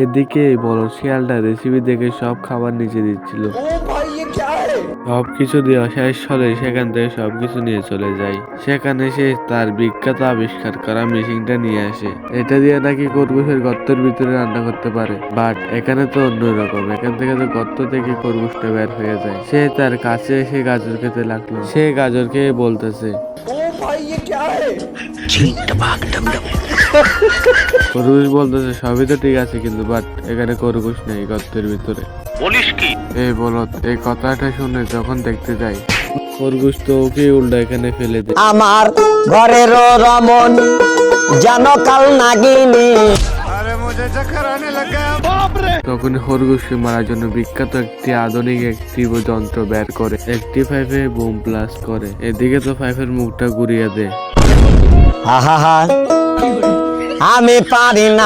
এদিকে বড় শিয়ালটা রেসিপি দেখে সব খাবার নিচে দিচ্ছিল। সবকিছু দেওয়া শেষ হলে সেখান থেকে সবকিছু নিয়ে চলে যায়। সেখানে সে তার বিখ্যাত আবিষ্কার করা মেশিনটা নিয়ে আসে। এটা দিয়ে নাকি খরগোশের গর্তের ভিতরে রান্না করতে পারে। বাট এখানে তো অন্যরকম, এখান থেকে তো গর্ত থেকে খরগোশটা বের হয়ে যায়। সে তার কাছে এসে গাজর খেতে লাগলো। সে গাজর খেয়ে বলতেছে, খরগোশ বলতেছে সবই তো ঠিক আছে, কিন্তু বাট এখানে খরগোশ নেই গর্তের ভিতরে। বলিস কি? এই বলত এই কথাটা শুনে যখন দেখতে যাই, খরগোশ তো ওকে উল্টা এখানে ফেলে দেয়। আমার ঘরের রমন জানো কাল নাগিনী। তখন খরগোশকে মারার জন্য বিখ্যাত একটি আধুনিক একটি যন্ত্র বের করে একটি পাইপে বুম ব্লাস্ট করে। এদিকে তো পাইপের মুখটা ঘুরিয়ে দেয়। আমি পারি না।